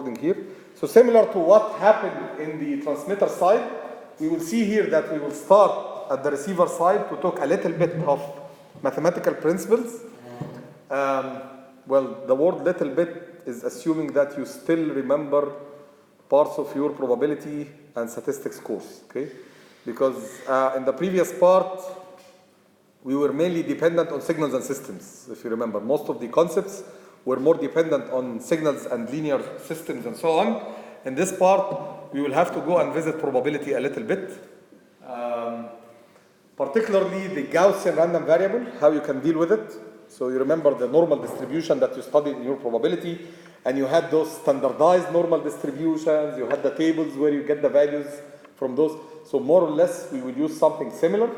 recording here. So similar to what happened in the transmitter side, we will see here that we will start at the receiver side to talk a little bit of mathematical principles. Well, the word little bit is assuming that you still remember parts of your probability and statistics course, okay? Because in the previous part, we were mainly dependent on signals and systems, if you remember. Most of the concepts were more dependent on signals and linear systems and so on. In this part, we will have to go and visit probability a little bit. Particularly the Gaussian random variable, how you can deal with it. So you remember the normal distribution that you studied in your probability, and you had those standardized normal distributions, you had the tables where you get the values from those. So more or less, we will use something similar.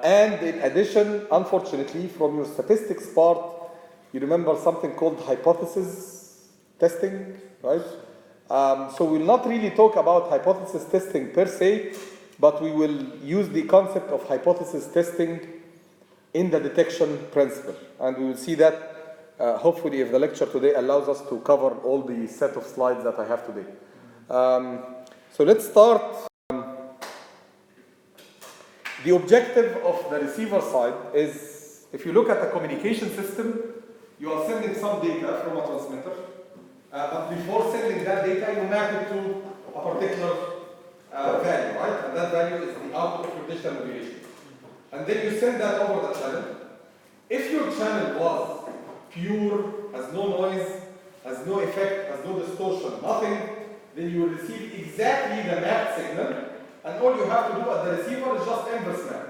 And in addition, unfortunately, from your statistics part, you remember something called hypothesis testing, right? So we'll not really talk about hypothesis testing per se, but we will use the concept of hypothesis testing in the detection principle. And we will see that, hopefully, if the lecture today allows us to cover all the set of slides that I have today. So let's start. The objective of the receiver side is, if you look at the communication system, you are sending some data from a transmitter, but before sending that data, you map it to a particular value, right? And that value is the output of your digital modulation. And then you send that over the channel. If your channel was pure, has no noise, has no effect, has no distortion, nothing, then you will receive exactly the mapped signal, and all you have to do at the receiver is just inverse map,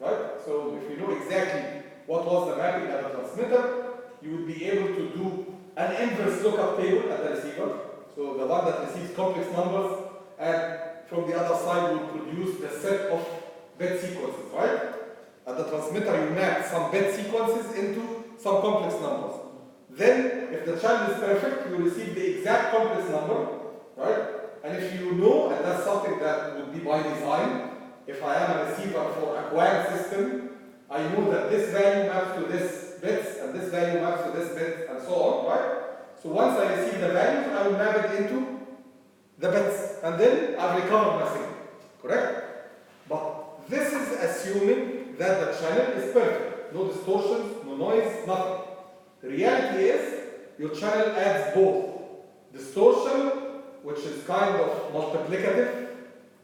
right? So if you know exactly what was the mapping at the transmitter, you would be able to do an inverse lookup table at the receiver. So the one that receives complex numbers, and from the other side will produce the set of bit sequences, right? At the transmitter, you map some bit sequences into some complex numbers. Then, if the channel is perfect, you receive the exact complex number, right? And if you know, and that's something that would be by design, if I am a receiver for a quad system, I know that this value maps to this bits, and this value maps to this bit, and so on, right? So once I receive the values, I will map it into the bits, and then I've recovered my signal, correct? But this is assuming that the channel is perfect. No distortions, no noise, nothing. The reality is, your channel adds both distortion, which is kind of multiplicative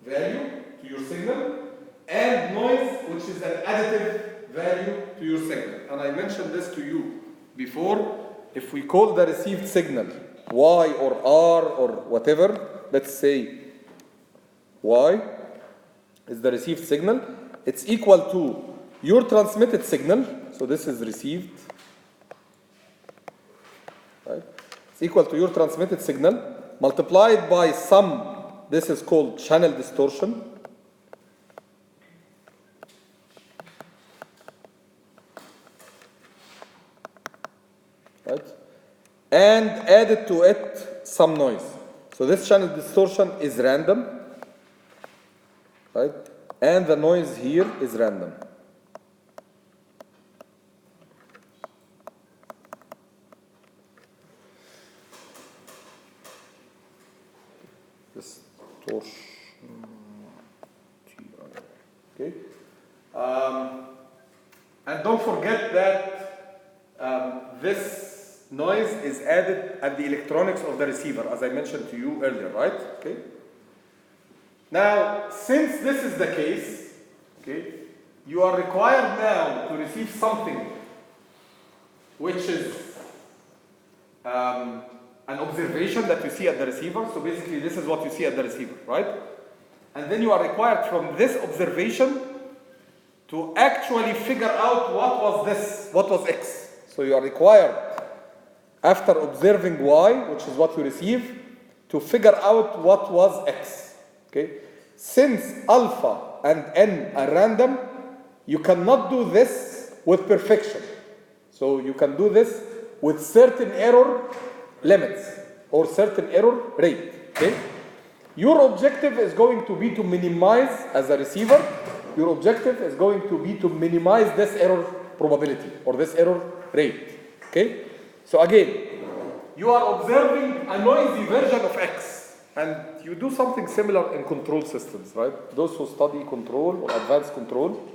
value to your signal, and noise, which is an additive value to your signal. And I mentioned this to you before. If we call the received signal Y or R or whatever, let's say Y is the received signal, it's equal to your transmitted signal, so this is received, right? It's equal to your transmitted signal multiplied by some, this is called channel distortion, right? And added to it some noise. So this channel distortion is random, right? And the noise here is random. Distortion. Okay. And don't forget that this noise is added at the electronics of the receiver, as I mentioned to you earlier, right? Okay. Now, since this is the case, okay, you are required now to receive something which is an observation that you see at the receiver. So basically, this is what you see at the receiver, right? And then you are required from this observation to actually figure out what was this, what was X. So you are required, after observing Y, which is what you receive, to figure out what was X. Okay? Since alpha and n are random, you cannot do this with perfection. So you can do this with certain error limits or certain error rate. Okay? Your objective is going to be to minimize, as a receiver, your objective is going to be to minimize this error probability or this error rate. Okay? So again, you are observing a noisy version of X. And you do something similar in control systems, right? Those who study control or advanced control,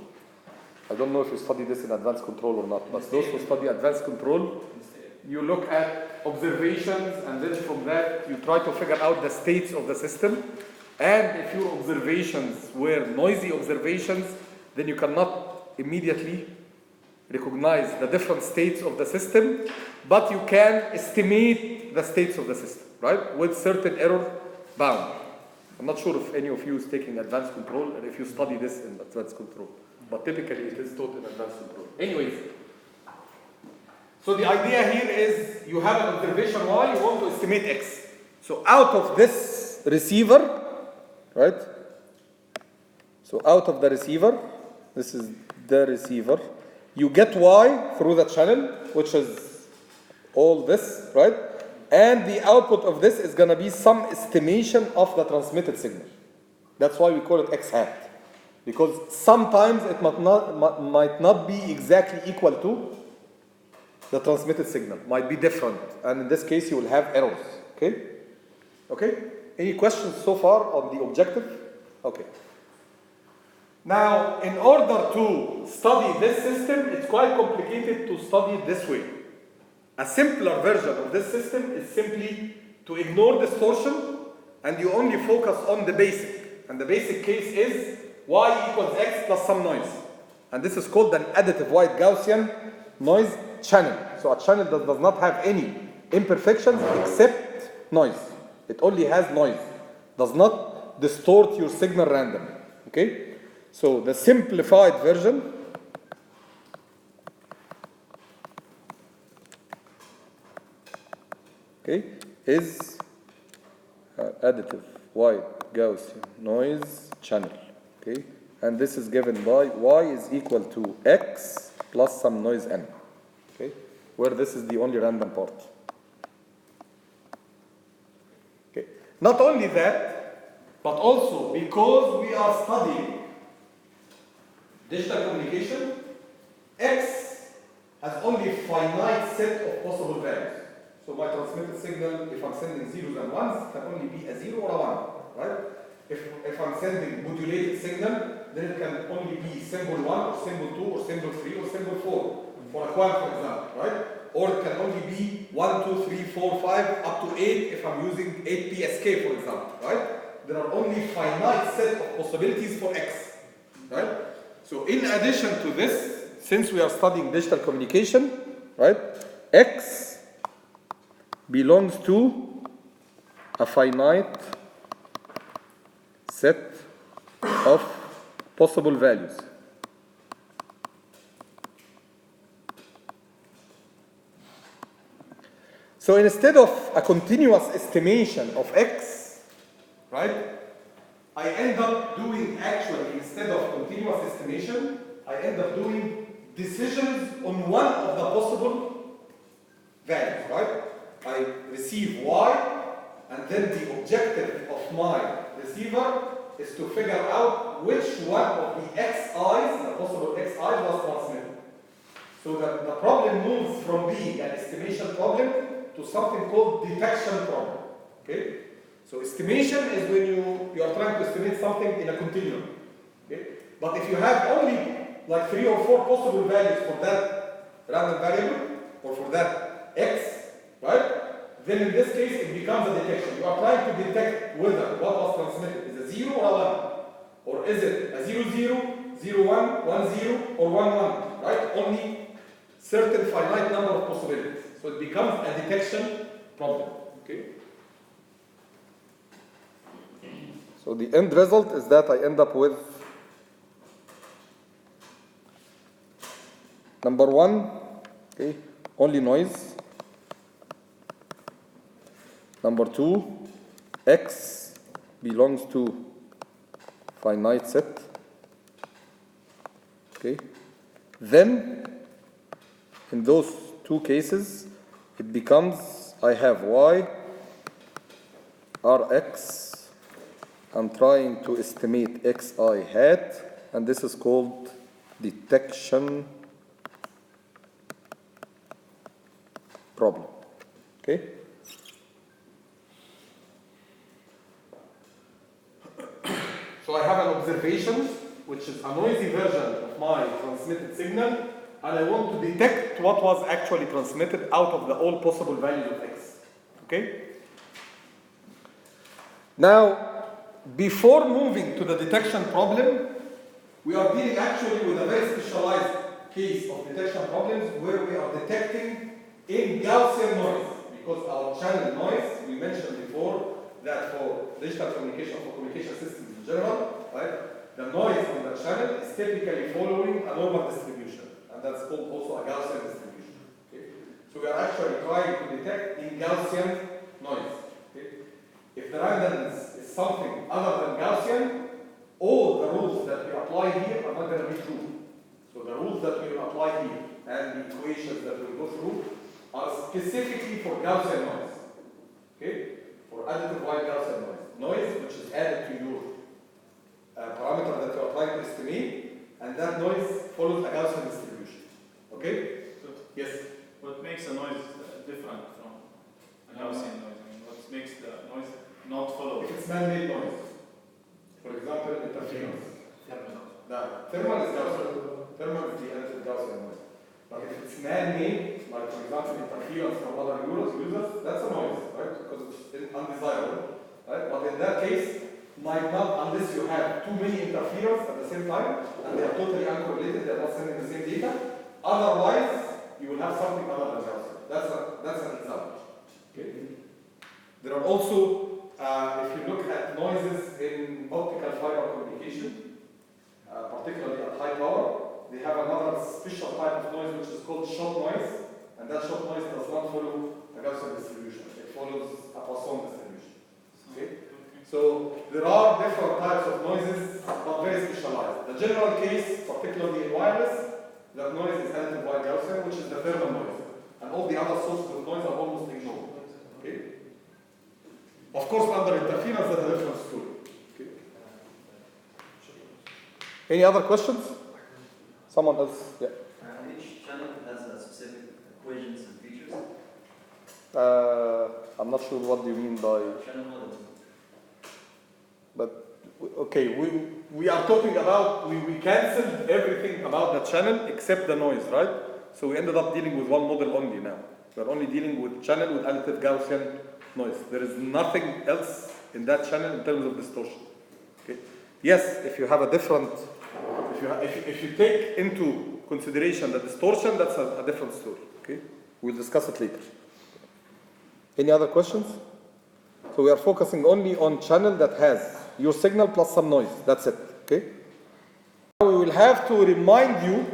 I don't know if you study this in advanced control or not, but those who study advanced control, you look at observations, and then from that you try to figure out the states of the system. And if your observations were noisy observations, then you cannot immediately recognize the different states of the system, but you can estimate the states of the system, right? With certain error bound. I'm not sure if any of you is taking advanced control and if you study this in advanced control, but typically it is taught in advanced control. Anyways, so the idea here is you have an observation Y, you want to estimate X. So out of this receiver, right? So out of the receiver, this is the receiver, you get Y through the channel, which is all this, right? And the output of this is going to be some estimation of the transmitted signal. That's why we call it X hat. Because sometimes it might not be exactly equal to the transmitted signal. Might be different. And in this case, you will have errors. Okay? Okay? Any questions so far on the objective? Okay. Now, in order to study this system, it's quite complicated to study it this way. A simpler version of this system is simply to ignore distortion and you only focus on the basic. And the basic case is Y equals X plus some noise. And this is called an additive white Gaussian noise channel. So a channel that does not have any imperfections except noise. It only has noise. Does not distort your signal randomly. Okay? So the simplified version is additive white Gaussian noise channel. Okay? And this is given by Y is equal to X plus some noise N. Okay? Where this is the only random part. Okay? Not only that, but also because we are studying digital communication, X has only a finite set of possible values. So my transmitted signal, if I'm sending zeros and ones, can only be a 0 or a 1, right? If I'm sending modulated signal, then it can only be symbol 1 or symbol 2 or symbol 3 or symbol 4, for a quant, for example, right? Or it can only be 1, 2, 3, 4, 5, up to 8 if I'm using 8 PSK, for example, right? There are only finite set of possibilities for X, right? So in addition to this, since we are studying digital communication, right, X belongs to a finite set of possible values. So instead of a continuous estimation of X, right, I end up doing actually, instead of continuous estimation, I end up doing decisions on one of the possible values, right? I receive Y, and then the objective of my receiver is to figure out which one of the Xi's, the possible Xi's, was transmitted. So that the problem moves from being an estimation problem to something called detection problem. Okay? So estimation is when you are trying to estimate something in a continuum. Okay? But if you have only like 3 or 4 possible values for that random variable or for that X, right? Then in this case it becomes a detection. You are trying to detect whether what was transmitted is a 0 or a 1. Or is it a 0, 0, 0, 1, 1, 0, or 1, 1, right? Only certain finite number of possibilities. So it becomes a detection problem. Okay? So the end result is that I end up with number 1, okay, only noise. Number 2, X belongs to finite set. Okay. Then in those 2 cases, it becomes I have Y, Rx. I'm trying to estimate Xi hat, and this is called detection problem. Okay? So I have an observation, which is a noisy version of my transmitted signal, and I want to detect what was actually transmitted out of the all possible values of x. Okay? Now, before moving to the detection problem, we are dealing actually with a very specialized case of detection problems where we are detecting in Gaussian noise. Because our channel noise, we mentioned before that for digital communication, for communication systems in general, right, the noise on the channel is typically following a normal distribution. And that's called also a Gaussian distribution. Okay? So we are actually trying to detect in Gaussian noise. Okay? If the randomness is something other than Gaussian, all the rules that we apply here are not going to be true. So the rules that we will apply here and the equations that we will go through are specifically for Gaussian noise. Okay? For additive white Gaussian noise. Noise which is added to your parameter that you are trying to estimate, and that noise follows a Gaussian distribution. Okay? So Yes? what makes a noise different from a Gaussian noise? I mean, what makes the noise not follow? If it's man-made noise, for example, interference. Now, thermal is Gaussian. Thermal is the additive Gaussian noise. But if it's man-made, like for example interference from other users, that's a noise, right? Because it's undesirable, right? But in that case, might not, unless you have too many interference at the same time, and they are totally uncorrelated, they are not sending the same data. Otherwise, you will have something other than Gaussian. That's an example. Okay? There are also, if you look at noises in optical fiber communication, particularly at high power, they have another special type of noise which is called shot noise, and that shot noise does not follow a Gaussian distribution. It follows a Poisson distribution. Okay? So there are different types of noises, but very specialized. The general case, particularly in wireless, that noise is additive white Gaussian, which is the thermal noise, and all the other sources of noise are almost ignored. Okay? Of course, under interference, that's a different story. Okay? Any other questions? Someone else? Yeah. Each channel has a specific equations and features. I'm not sure what do you mean by. Channel model. But okay, we are talking about we canceled everything about the channel except the noise, right? So we ended up dealing with one model only now. We're only dealing with channel with additive Gaussian noise. There is nothing else in that channel in terms of distortion. Okay. Yes, if you have a different. If you take into consideration the distortion, that's a different story. Okay, we'll discuss it later. Any other questions? So we are focusing only on channel that has your signal plus some noise. That's it. Okay. Now we will have to remind you,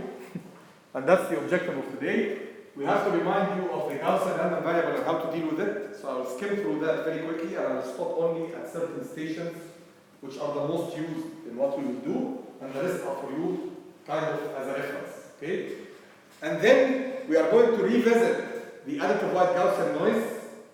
and that's the objective of today. We have to remind you of the Gaussian random variable and how to deal with it. So I will skim through that very quickly, and I will stop only at certain stations which are the most used in what we will do, and the rest are for you kind of as a reference, okay? And then we are going to revisit the additive white Gaussian noise.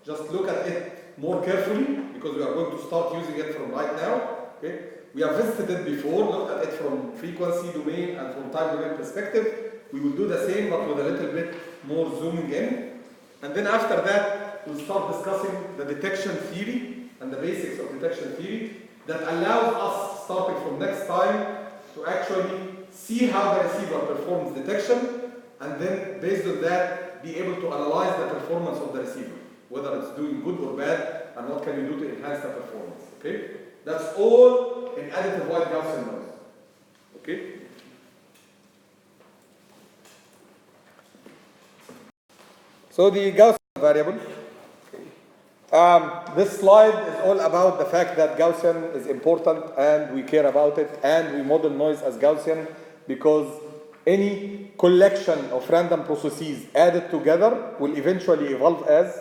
Just look at it more carefully, because we are going to start using it from right now, okay? We have visited it before, looked at it from frequency domain and from time domain perspective. We will do the same, but with a little bit more zooming in. And then after that, we'll start discussing the detection theory and the basics of detection theory that allows us, starting from next time, to actually see how the receiver performs detection, and then based on that, be able to analyze the performance of the receiver, whether it's doing good or bad, and what can you do to enhance the performance. Okay? That's all in additive white Gaussian noise. Okay? So the Gaussian variable. This slide is all about the fact that Gaussian is important and we care about it, and we model noise as Gaussian because any collection of random processes added together will eventually evolve as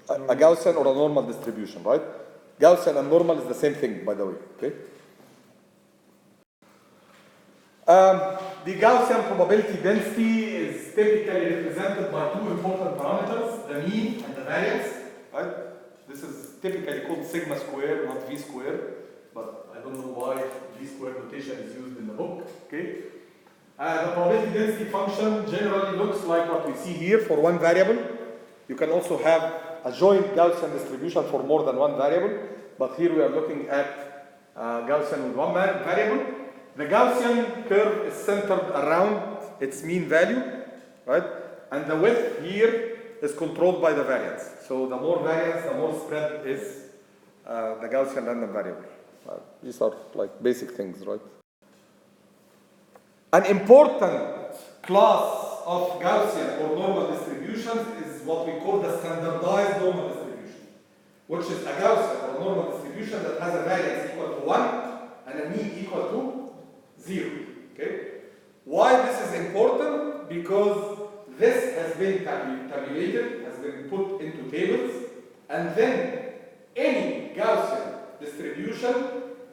a Gaussian or a normal distribution, right? Gaussian and normal is the same thing, by the way, okay? The Gaussian probability density is typically represented by two important parameters, the mean and the variance, right? This is typically called sigma square, not v square, but I don't know why v square notation is used in the book, okay? The probability density function generally looks like what we see here for one variable. You can also have a joint Gaussian distribution for more than one variable, but here we are looking at Gaussian with one variable. The Gaussian curve is centered around its mean value, right? And the width here is controlled by the variance. So the more variance, the more spread is the Gaussian random variable. These are like basic things, right? An important class of Gaussian or normal distributions is what we call the standardized normal distribution, which is a Gaussian or normal distribution that has a variance equal to 1 and a mean equal to 0. Okay? Why this is important? Because this has been tabulated, has been put into tables, and then any Gaussian distribution,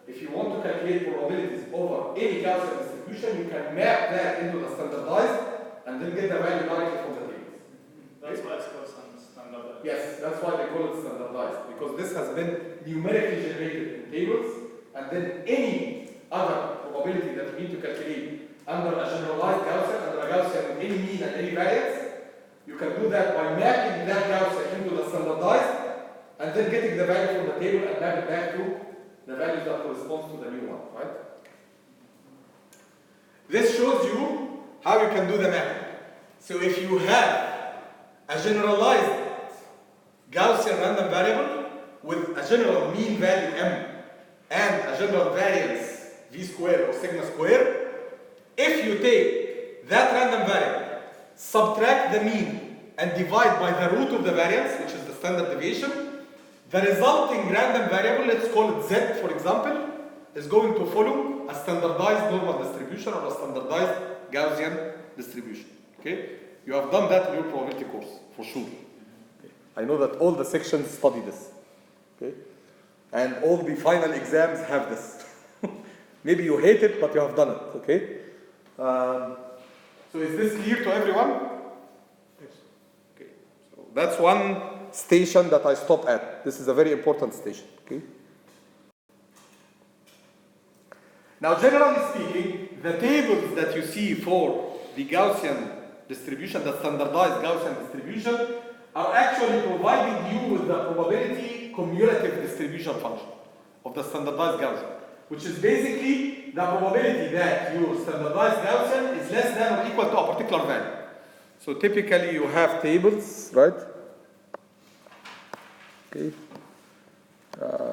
if you want to calculate probabilities over any Gaussian distribution, you can map that into the standardized and then get the value directly from the tables. That's why it's called standardized. Yes, that's why they call it standardized, because this has been numerically generated in tables, and then any other probability that you need to calculate under a generalized Gaussian, under a Gaussian with any mean and any variance, you can do that by mapping that Gaussian into the standardized, and then getting the value from the table and map it back to the value that corresponds to the new one, right? This shows you how you can do the mapping. So if you have a generalized Gaussian random variable with a general mean value m and a general variance v square or sigma square, if you take that random variable, subtract the mean and divide by the root of the variance, which is the standard deviation, the resulting random variable, let's call it z for example, is going to follow a standardized normal distribution or a standardized Gaussian distribution. Okay? You have done that in your probability course, for sure. Okay. I know that all the sections study this. Okay? And all the final exams have this. Maybe you hate it, but you have done it. Okay? So is this clear to everyone? Yes. Okay. So that's one station that I stop at. This is a very important station. Okay? Now, generally speaking, the tables that you see for the Gaussian distribution, the standardized Gaussian distribution, are actually providing you with the probability cumulative distribution function of the standardized Gaussian, which is basically the probability that your standardized Gaussian is less than or equal to a particular value. So typically you have tables, right? Okay.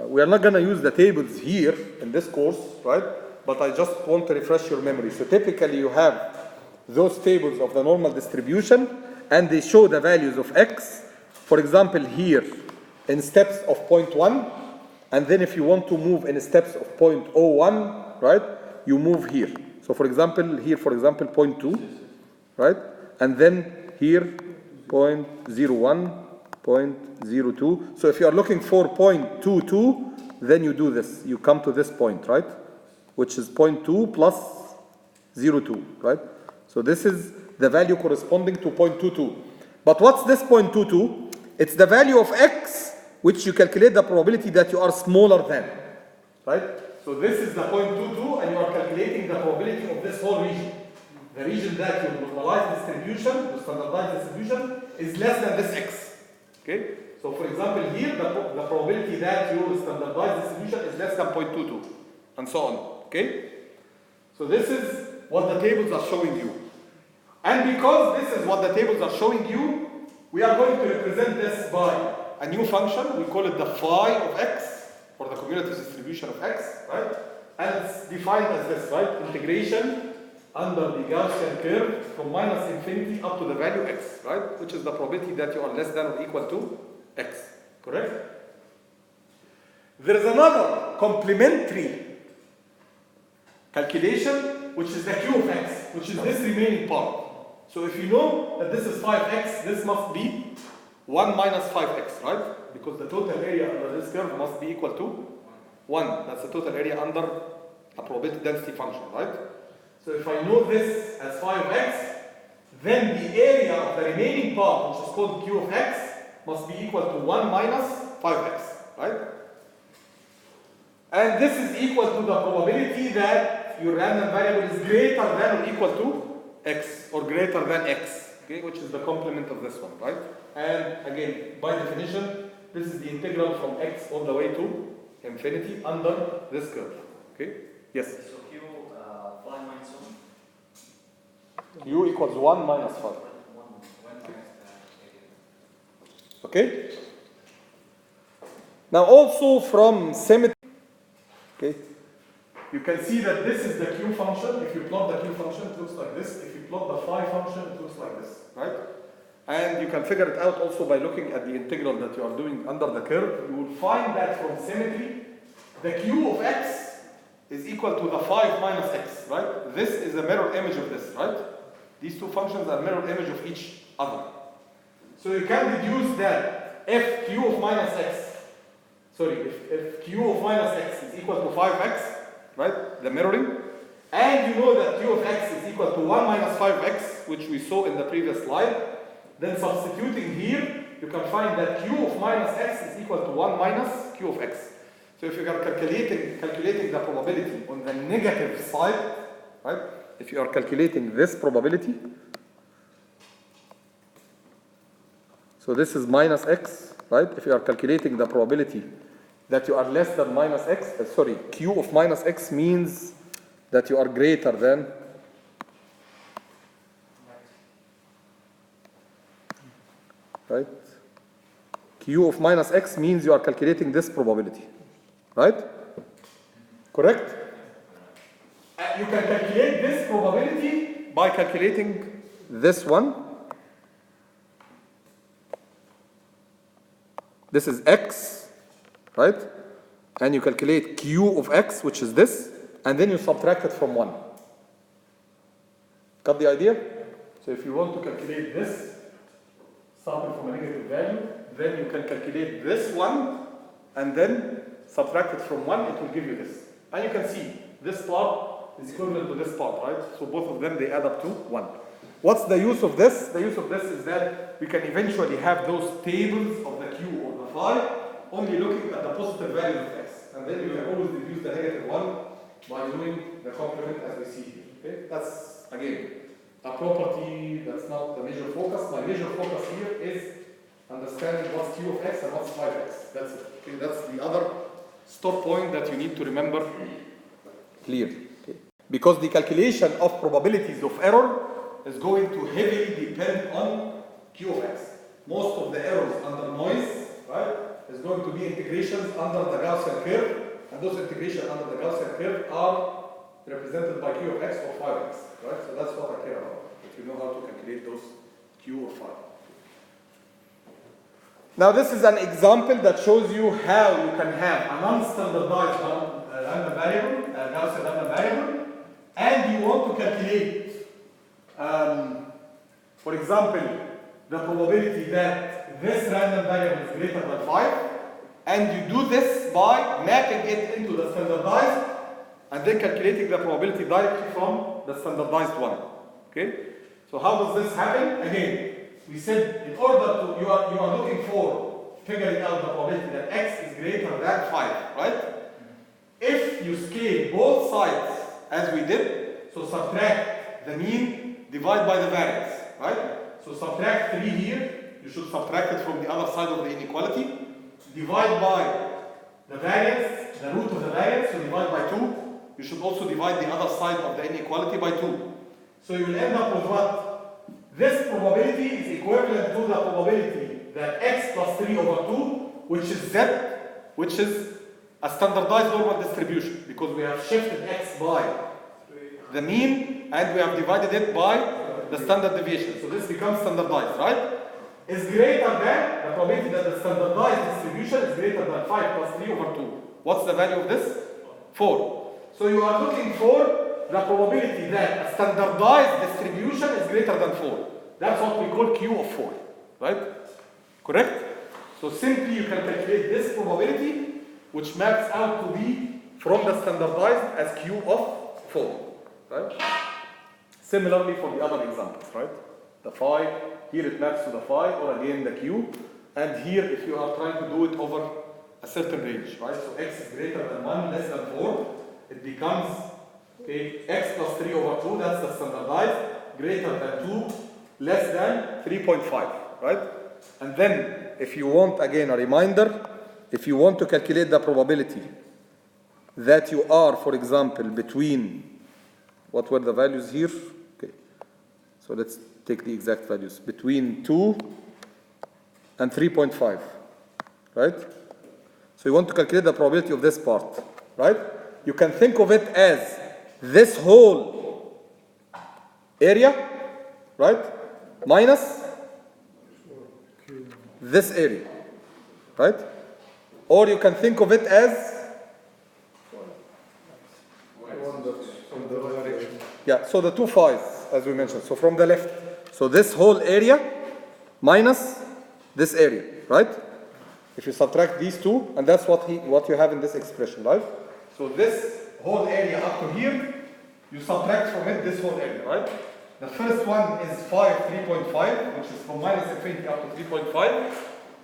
We are not going to use the tables here in this course, right? But I just want to refresh your memory. So typically you have those tables of the normal distribution, and they show the values of x, for example here, in steps of 0.1, and then if you want to move in steps of 0.01, right, you move here. So for example, here, for example, 0.2, right, and then here, 0.01, 0.02. So if you are looking for 0.22, then you do this. You come to this point, right, which is 0.2 plus 0.2, right? So this is the value corresponding to 0.22. But what's this 0.22? It's the value of x, which you calculate the probability that you are smaller than, right? So this is the 0.22, and you are calculating the probability of this whole region. The region that your normalized distribution, the standardized distribution, is less than this x. Okay? So for example here, the probability that your standardized distribution is less than 0.22, and so on. Okay? So this is what the tables are showing you. And because this is what the tables are showing you, we are going to represent this by a new function. We call it the phi of x, or the cumulative distribution of x, right? And it's defined as this, right? Integration under the Gaussian curve from minus infinity up to the value x, right? Which is the probability that you are less than or equal to x, correct? There is another complementary calculation, which is the q of x, which is this remaining part. So if you know that this is 5x, this must be 1 minus 5x, right? Because the total area under this curve must be equal to 1. That's the total area under a probability density function, right? So if I know this as phi of x, then the area of the remaining part, which is called q of x, must be equal to 1 minus 5x, right? And this is equal to the probability that your random variable is greater than or equal to x, or greater than x, okay, which is the complement of this one, right? And again, by definition, this is the integral from x all the way to infinity under this curve. Okay? Yes? So Q, 5 minus 1? U equals 1 minus 5. 1 minus Okay? Now also from symmetry, okay, you can see that this is the Q function. If you plot the Q function, it looks like this. If you plot the phi function, it looks like this, right? And you can figure it out also by looking at the integral that you are doing under the curve. You will find that from symmetry, the Q of x is equal to the 5 minus x, right? This is a mirror image of this, right? These two functions are mirror image of each other. So you can deduce that if Q of minus x, if Q of minus x is equal to 5x, right, the mirroring, and you know that Q of x is equal to 1 minus 5x, which we saw in the previous slide, then substituting here, you can find that Q of minus x is equal to 1 minus Q of x. So if you are calculating the probability on the negative side, right, if you are calculating this probability, so this is minus x, right? If you are calculating the probability that you are less than minus x, Q of minus x means that you are greater than right? Q of minus x means you are calculating this probability, right? Correct? You can calculate this probability by calculating this one. This is x, right? And you calculate Q of x, which is this, and then you subtract it from 1. Got the idea? So if you want to calculate this, starting from a negative value, then you can calculate this one, and then subtract it from 1, it will give you this. And you can see, this part is equivalent to this part, right? So both of them, they add up to 1. What's the use of this? The use of this is that we can eventually have those tables of the Q or the phi, only looking at the positive value of x. And then you can always deduce the negative one by doing the complement as we see here. Okay? That's, again, a property that's not the major focus. My major focus here is understanding what's Q of x and what's phi of x. That's it. Okay? That's the other stop point that you need to remember clearly. Okay? Because the calculation of probabilities of error is going to heavily depend on Q of x. Most of the errors under noise, right, is going to be integrations under the Gaussian curve, and those integrations under the Gaussian curve are represented by Q of x or phi of x, right? So that's what I care about, if you know how to calculate those Q or phi. Now this is an example that shows you how you can have a non-standardized random variable, Gaussian random variable, and you want to calculate for example, the probability that this random variable is greater than 5, and you do this by mapping it into the standardized, and then calculating the probability directly from the standardized one. Okay? So how does this happen? Again, we said in order to, you are looking for figuring out the probability that x is greater than 5, right? If you scale both sides as we did, so subtract the mean, divide by the variance, right? So subtract 3 here, you should subtract it from the other side of the inequality. Divide by the variance, the root of the variance, so divide by 2. You should also divide the other side of the inequality by 2. So you will end up with what? This probability is equivalent to the probability that x plus 3 over 2, which is z, which is a standardized normal distribution, because we have shifted x by the mean, and we have divided it by the standard deviation. So this becomes standardized, right? Is greater than the probability that the standardized distribution is greater than 5 plus 3 over 2. What's the value of this? 4. So you are looking for the probability that a standardized distribution is greater than 4. That's what we call Q of 4, right? Correct? So simply you can calculate this probability, which maps out to be from the standardized as Q of 4. Right? Similarly for the other examples, right? The phi, here it maps to the phi, or again the q, and here if you are trying to do it over a certain range, right? So x is greater than 1, less than 4, it becomes x plus 3 over 2, that's the standardized, greater than 2, less than 3.5, right? And then if you want, again a reminder, if you want to calculate the probability that you are, for example, between, what were the values here? Okay, so let's take the exact values, between 2 and 3.5, right? So you want to calculate the probability of this part, right? You can think of it as this whole area, right, minus this area, right? Or you can think of it as, yeah, so the two phi's, as we mentioned. So from the left, so this whole area minus this area, right? If you subtract these two, and that's what you have in this expression, right? So this whole area up to here, you subtract from it this whole area, right? The first one is 3.5, which is from minus infinity up to 3.5,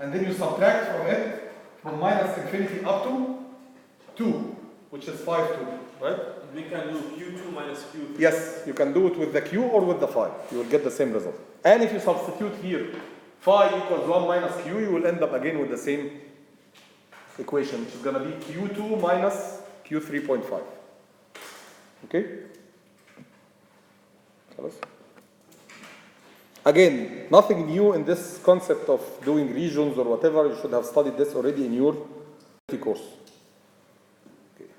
and then you subtract from it from minus infinity up to 2, which is 5, 2, right? We can do Q2 minus Q3. Yes, you can do it with the Q or with the phi. You will get the same result. And if you substitute here phi equals 1 minus Q, you will end up again with the same equation, which is going to be Q2 minus Q3.5. Okay? Again, nothing new in this concept of doing regions or whatever. You should have studied this already in your course. Okay.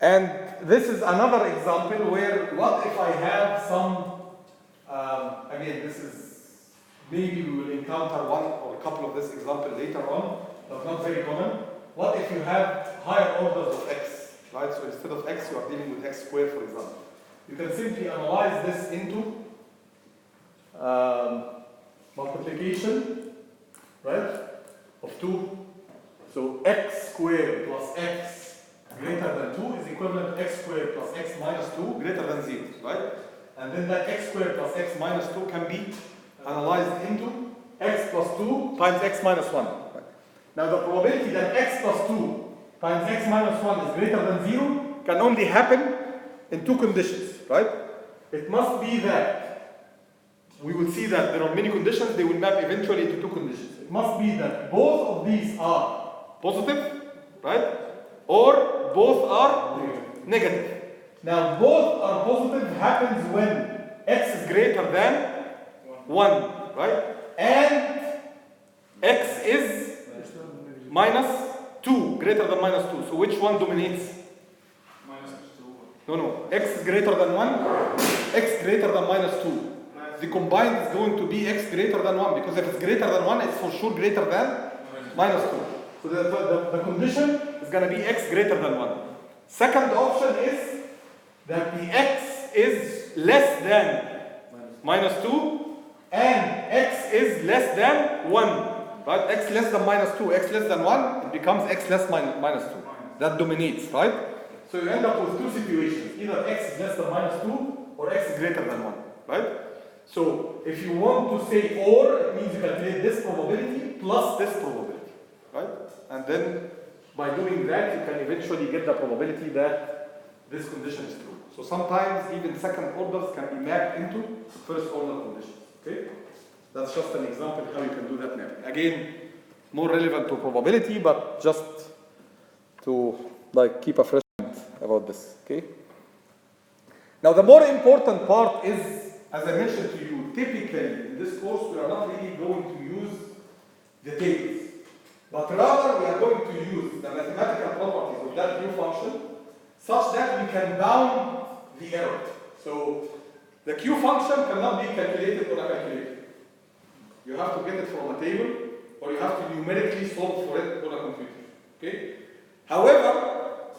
And this is another example where, what if I have some, again, this is, maybe we will encounter one or a couple of this example later on, but not very common. What if you have higher orders of x, right? So instead of x, you are dealing with x squared, for example. You can simply analyze this into multiplication, right, of 2. So x squared plus x greater than 2 is equivalent to x squared plus x minus 2 greater than 0, right? And then that x squared plus x minus 2 can be analyzed into x plus 2 times x minus 1. Right? Now the probability that x plus 2 times x minus 1 is greater than 0 can only happen in two conditions, right? It must be that, we will see that there are many conditions, they will map eventually into two conditions. It must be that both of these are positive, right? Or both are negative. Now both are positive happens when x is greater than 1, right? And x is minus 2, greater than minus 2. So which one dominates? No, x is greater than 1, x greater than minus 2. The combined is going to be x greater than 1, because if it's greater than 1, it's for sure greater than minus 2. So the condition is going to be x greater than 1. Second option is that the x is less than minus 2 and x is less than 1. Right? X less than minus 2, x less than 1, it becomes x less minus 2. That dominates, right? So you end up with two situations. Either x is less than minus 2 or x is greater than 1, right? So if you want to say or, it means you calculate this probability plus this probability, right? And then by doing that, you can eventually get the probability that this condition is true. So sometimes even second orders can be mapped into first order conditions, okay? That's just an example how you can do that mapping. Again, more relevant to probability, but just to keep a fresh mind about this, okay? Now the more important part is, as I mentioned to you, typically in this course we are not really going to use the tables, but rather we are going to use the mathematical properties of that Q function such that we can bound the error. So the Q function cannot be calculated on a calculator. You have to get it from a table, or you have to numerically solve for it on a computer. Okay? However,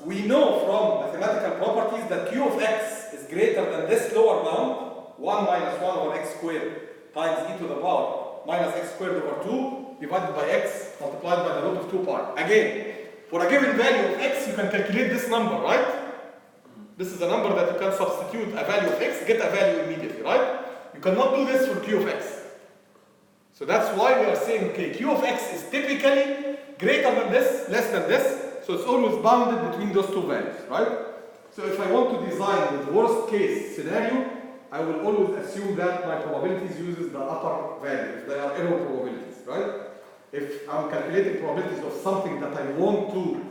we know from mathematical properties that Q of x is greater than this lower bound, 1 minus 1 over x squared times e to the power minus x squared over 2 divided by x multiplied by the root of 2 pi. Again, for a given value of x, you can calculate this number, right? This is a number that you can substitute a value of x, get a value immediately, right? You cannot do this for Q of x. So that's why we are saying, okay, Q of x is typically greater than this, less than this, so it's always bounded between those two values, right? So if I want to design the worst case scenario, I will always assume that my probabilities uses the upper value, if they are error probabilities, right? If I'm calculating probabilities of something that I want to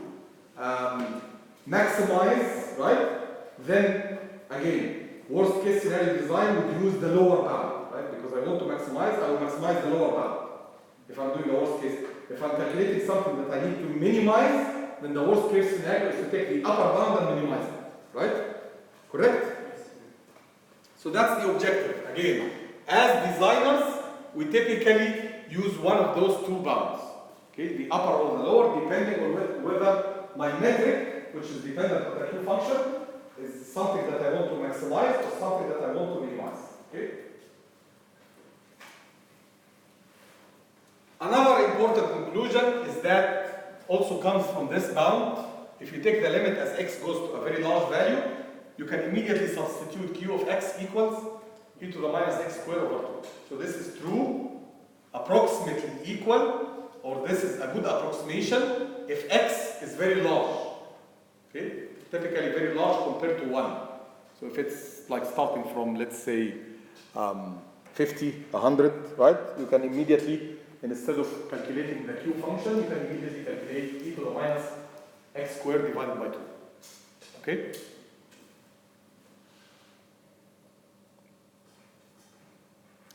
maximize, right? Then again, worst case scenario design would use the lower bound, right? Because I want to maximize, I will maximize the lower bound. If I'm doing the worst case, if I'm calculating something that I need to minimize, then the worst case scenario is to take the upper bound and minimize it, right? Correct? So that's the objective. Again, as designers, we typically use one of those two bounds. Okay, the upper or the lower, depending on whether my metric, which is dependent on the Q function, is something that I want to maximize or something that I want to minimize. Okay? Another important conclusion is that also comes from this bound. If you take the limit as x goes to a very large value, you can immediately substitute q of x equals e to the minus x squared over 2. So this is true, approximately equal, or this is a good approximation if x is very large. Okay? Typically very large compared to 1. So if it's like starting from, let's say, 50, 100, right? You can immediately, instead of calculating the q function, you can immediately calculate e to the minus x squared divided by 2. Okay?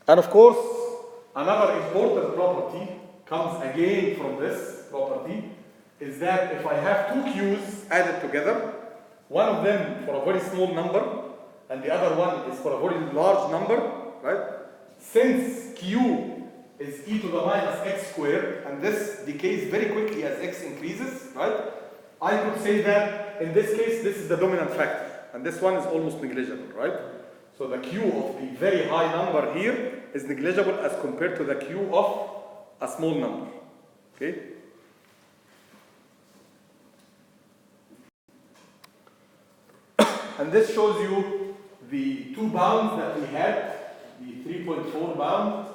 And of course, another important property comes again from this property, is that if I have two q's added together, one of them for a very small number, and the other one is for a very large number, right? Since q is e to the minus x squared, and this decays very quickly as x increases, right? I could say that in this case, this is the dominant factor, and this one is almost negligible, right? So the q of the very high number here is negligible as compared to the q of a small number, okay? And this shows you the two bounds that we had, the 3.4 bound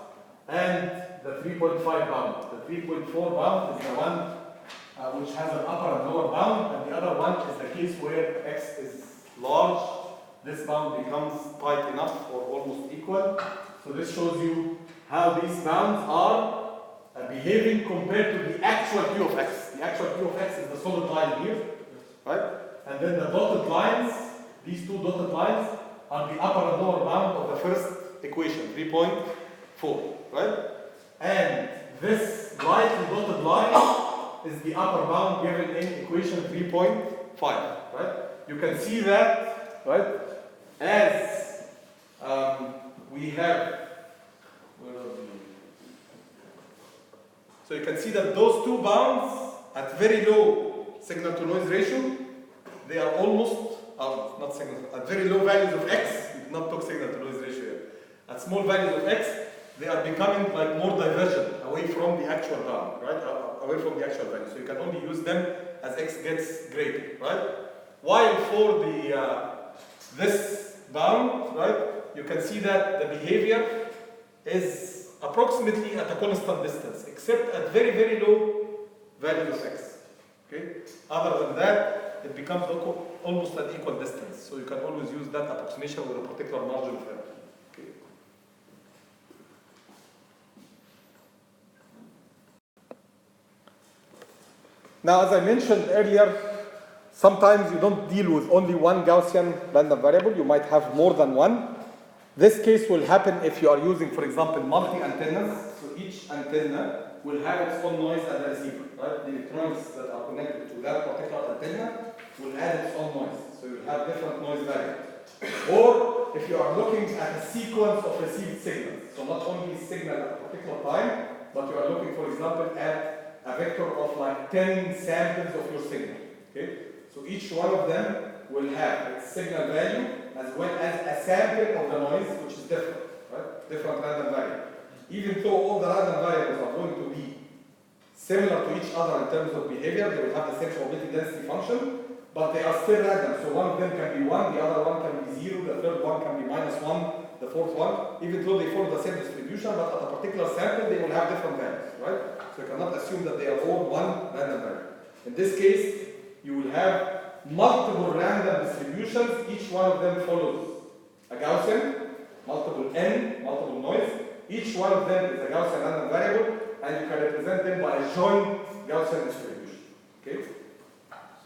and the 3.5 bound. The 3.4 bound is the one which has an upper and lower bound, and the other one is the case where x is large. This bound becomes tight enough or almost equal. So this shows you how these bounds are behaving compared to the actual q of x. The actual q of x is the solid line here, right? And then the dotted lines, these two dotted lines, are the upper and lower bound of the first equation, 3.4, right? And this lightly dotted line is the upper bound given in equation 3.5, right? You can see that, right? As we have, so you can see that those two bounds at very low signal to noise ratio, they are almost, not signal, at very low values of x, we did not talk signal to noise ratio here. At small values of x, they are becoming like more divergent away from the actual bound, right? Away from the actual value. So you can only use them as x gets greater, right? While for the this bound, right, you can see that the behavior is approximately at a constant distance, except at very, very low values of x. Okay? Other than that, it becomes almost an equal distance. So you can always use that approximation with a particular margin of error. Okay? Now, as I mentioned earlier, sometimes you don't deal with only one Gaussian random variable, you might have more than one. This case will happen if you are using, for example, multi-antennas. So each antenna will have its own noise as a receiver, right? The electronics that are connected to that particular antenna will add its own noise. So you'll have different noise variables. Or if you are looking at a sequence of received signals, so not only signal at a particular time, but you are looking, for example, at a vector of like 10 samples of your signal, okay? So each one of them will have its signal value as well as a sample of the noise, which is different, right? Different random variable. Even though all the random variables are going to be similar to each other in terms of behavior, they will have the same probability density function, but they are still random. So one of them can be 1, the other one can be 0, the third one can be -1, the fourth one, even though they follow the same distribution, but at a particular sample they will have different values, right? So you cannot assume that they are all one random variable. In this case, you will have multiple random distributions, each one of them follows a Gaussian, multiple n, multiple noise. Each one of them is a Gaussian random variable, and you can represent them by a joint Gaussian distribution. Okay?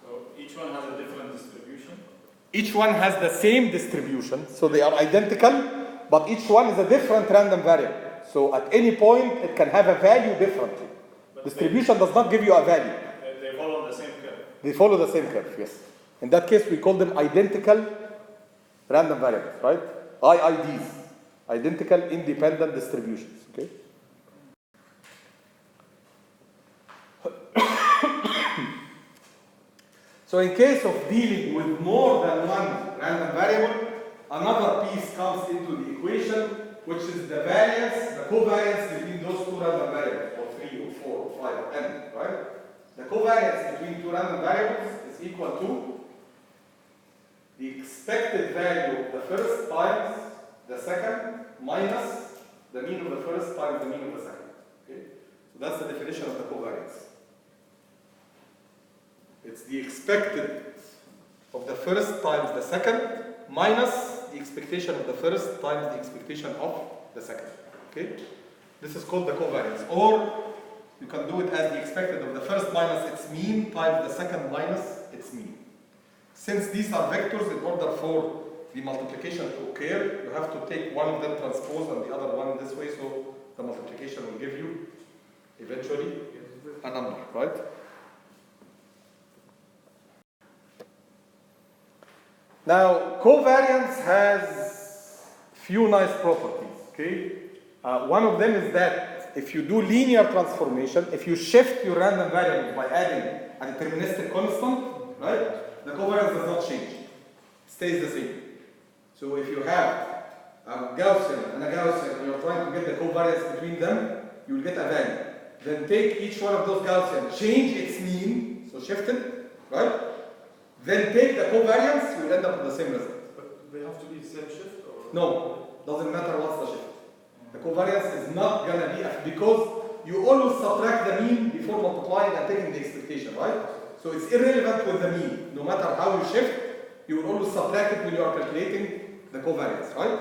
So each Each one has a different distribution. Each one has the same distribution, so they are identical, but each one is a different random variable. So at any point, it can have a value differently. But Distribution does not give you a value. they follow the same curve. They follow the same curve, yes. In that case, we call them identical random variables, right? IIDs, identical independent distributions, okay? So in case of dealing with more than one random variable, another piece comes into the equation, which is the variance, the covariance between those two random variables, or 3 or 4 or 5 or n, right? The covariance between two random variables is equal to the expected value of the first times the second minus the mean of the first times the mean of the second. Okay? So that's the definition of the covariance. It's the expected of the first times the second minus the expectation of the first times the expectation of the second. Okay? This is called the covariance. Or you can do it as the expected of the first minus its mean times the second minus its mean. Since these are vectors, in order for the multiplication to occur, you have to take one of them transpose and the other one this way, so the multiplication will give you eventually a number, right? Now, covariance has few nice properties, okay? One of them is that if you do linear transformation, if you shift your random variables by adding a deterministic constant, right, the covariance does not change. It stays the same. So if you have a Gaussian and a Gaussian and you're trying to get the covariance between them, you will get a value. Then take each one of those Gaussian, change its mean, so shift it, right? Then take the covariance, you will end up with the same result. But they have to be the same shift, or? No, doesn't matter what's the shift. The covariance is not gonna be, because you always subtract the mean before multiplying and taking the expectation, right? So it's irrelevant with the mean. No matter how you shift, you will always subtract it when you are calculating the covariance, right?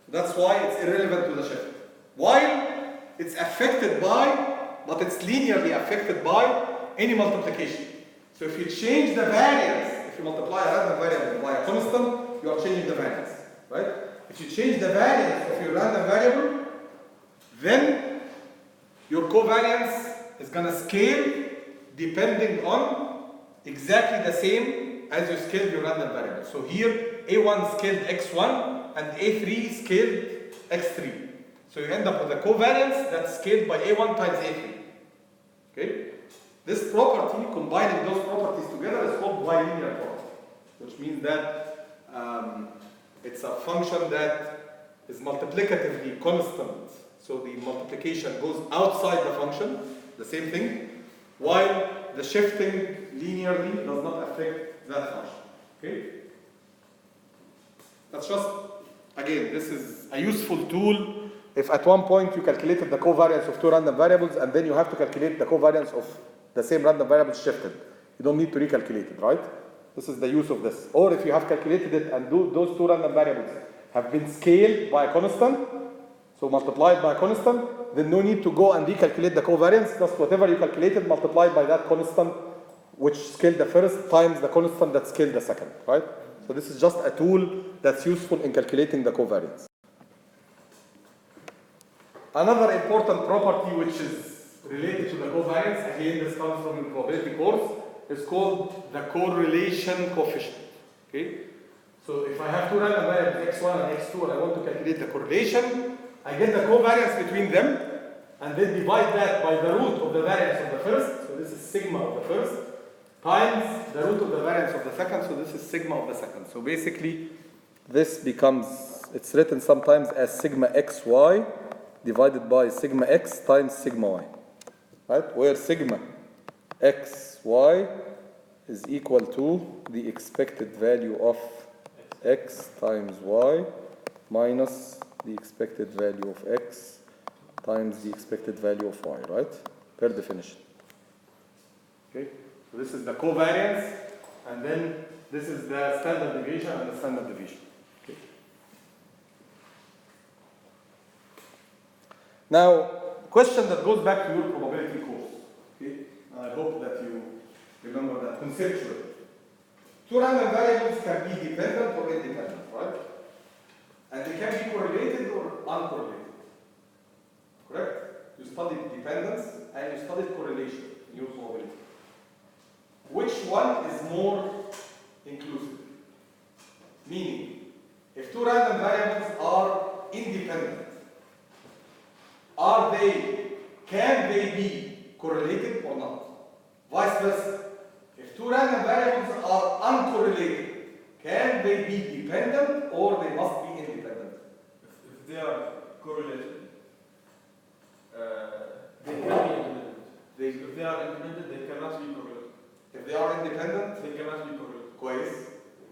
That's why it's irrelevant to the shift. While it's affected by, but it's linearly affected by any multiplication. So if you change the variance, if you multiply a random variable by a constant, you are changing the variance, right? If you change the variance of your random variable, then your covariance is going to scale depending on exactly the same as you scaled your random variable. So here, A1 scaled x1 and A3 scaled x3. So you end up with a covariance that's scaled by A1 times A3. Okay? This property, combining those properties together, is called bilinear property, which means that it's a function that is multiplicatively constant. So the multiplication goes outside the function, the same thing, while the shifting linearly does not affect that function. Okay? That's just, again, this is a useful tool if at one point you calculated the covariance of two random variables and then you have to calculate the covariance of the same random variable shifted. You don't need to recalculate it, right? This is the use of this. Or if you have calculated it and those two random variables have been scaled by a constant, so multiplied by a constant, then no need to go and recalculate the covariance. Just whatever you calculated multiplied by that constant which scaled the first times the constant that scaled the second, right? So this is just a tool that's useful in calculating the covariance. Another important property which is related to the covariance, again this comes from the probability course, is called the correlation coefficient. Okay? So if I have two random variables x1 and x2 and I want to calculate the correlation, I get the covariance between them and then divide that by the root of the variance of the first, so this is sigma of the first, times the root of the variance of the second, so this is sigma of the second. So basically this becomes, it's written sometimes as sigma xy divided by sigma x times sigma y. Right? Where sigma xy is equal to the expected value of x times y minus the expected value of x times the expected value of y, right? Per definition. Okay? So this is the covariance, and then this is the standard deviation and the standard deviation. Okay? Now, question that goes back to your probability course. Okay? And I hope that you remember that conceptually. Two random variables can be dependent or independent, right? And they can be correlated or uncorrelated. Correct? You studied dependence and you studied correlation in your probability. Which one is more inclusive? Meaning, if two random variables are independent, can they be correlated or not? Vice versa. If two random variables are uncorrelated, can they be dependent or they must be independent? If they are correlated, they can be independent. If they are independent, they cannot be correlated. If they are independent, They cannot be correlated. كويس.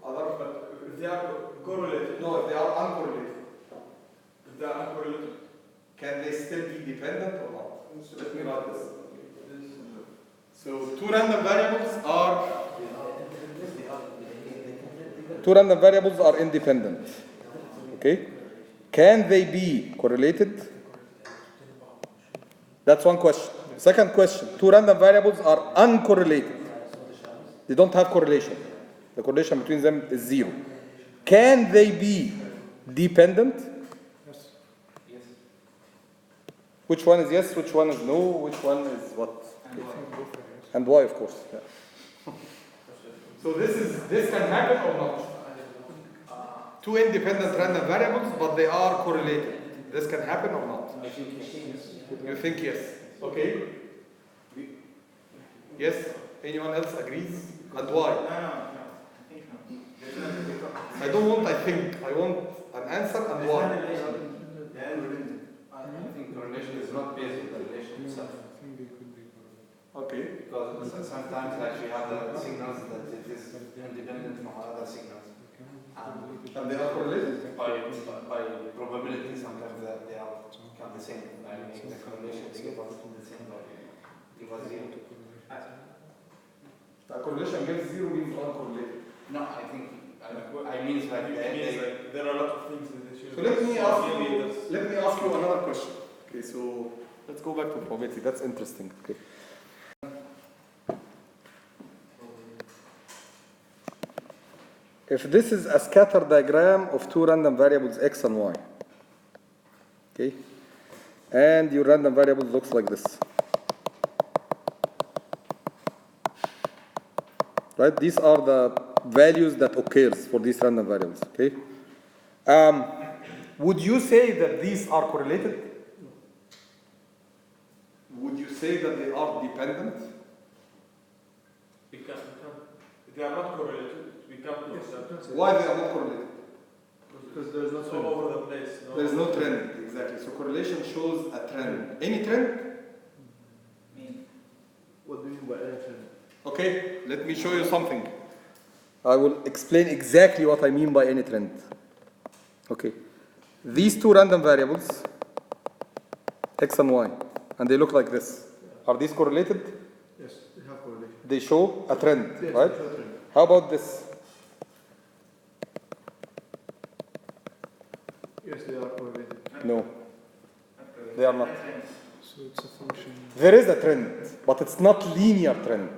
Other, But if they are correlated, no, if they are uncorrelated, if they are uncorrelated, can they still be dependent or not? Let me write this. So two random variables are independent. Okay? Can they be correlated? That's one question. Second question, two random variables are uncorrelated. They don't have correlation. The correlation between them is zero. Can they be dependent? yes. Which one is yes, which one is no, which one is what? And why, of course. Yeah. So this can happen or not? Two independent random variables, but they are correlated. This can happen or not? I think yes. You think yes. Okay. Yes? Anyone else agrees? And why? No. I think no. I don't want I think. I want an answer and why. I think correlation is not based on the relation itself. Okay. Because sometimes like we have the signals that it is independent from other signals. And they are correlated? By probability, sometimes they are come the same. I mean, the correlation they give us the same value. Give us zero. A correlation gives zero means uncorrelated. No, I think I means like It means like there are a lot of things that they should. So let me ask you another question. Okay, so let's go back to probability. That's interesting. Okay. If this is a scatter diagram of two random variables x and y, okay, and your random variable looks like this, right? These are the values that occurs for these random variables, okay? Would you say that these are correlated? Would you say that they are dependent? We can. They are not correlated. We can't do that. Why they are not correlated? Because there is not all over the place. There is no trend, exactly. So correlation shows a trend. Any trend? What do you mean by any trend? Okay, let me show you something. I will explain exactly what I mean by any trend. Okay. These two random variables, x and y, and they look like this. Are these correlated? Yes, they have correlation. They show a trend, Yes, right? they show a trend. How about this? Yes, they are correlated. No, they are not. So it's a function. There is a trend, but it's not linear trend.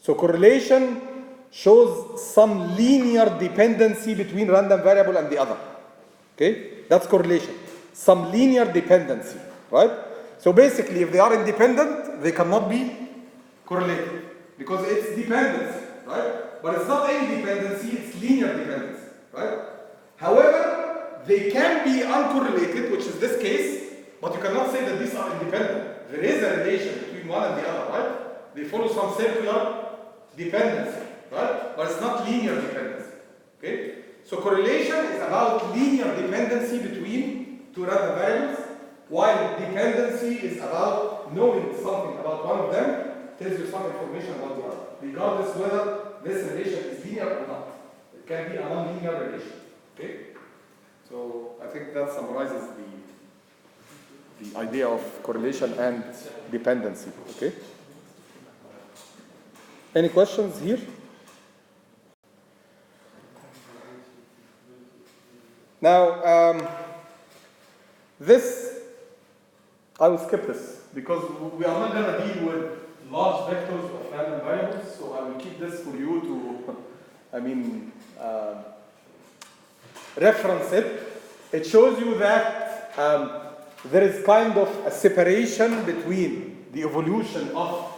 So correlation shows some linear dependency between random variable and the other. Okay? That's correlation. Some linear dependency, right? So basically, if they are independent, they cannot be correlated because it's dependency, right? But it's not any dependency, it's linear dependency, right? However, they can be uncorrelated, which is this case, but you cannot say that these are independent. There is a relation between one and the other, right? They follow some circular dependency, right? But it's not linear dependency, okay? So correlation is about linear dependency between two random variables, while dependency is about knowing something about one of them, tells you some information about the other, regardless whether this relation is linear or not. It can be a non-linear relation, okay? So I think that summarizes the idea of correlation and dependency, okay? Any questions here? Now, this, I will skip this because we are not going to deal with large vectors of random variables, so I will keep this for you reference it, it shows you that there is kind of a separation between the evolution of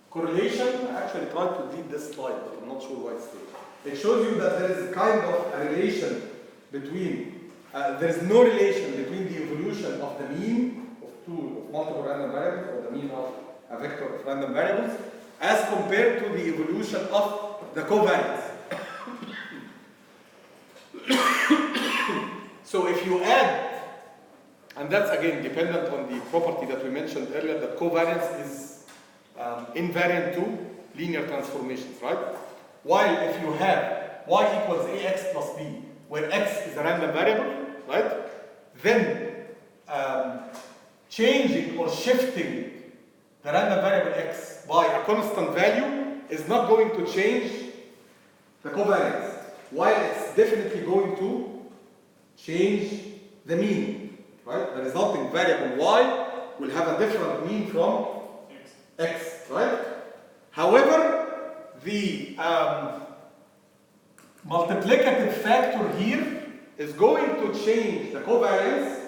correlation. I actually tried to delete this slide, but I'm not sure why it's there. It shows you that there is kind of a relation between, there is no relation between the evolution of the mean of multiple random variables, or the mean of a vector of random variables, as compared to the evolution of the covariance. So if you add, and that's again dependent on the property that we mentioned earlier, that covariance is invariant to linear transformations, right? While if you have y equals ax plus b, where x is a random variable, right? Then changing or shifting the random variable x by a constant value is not going to change the covariance, while it's definitely going to change the mean, right? The resulting variable y will have a different mean from x, right? However, the multiplicative factor here is going to change the covariance,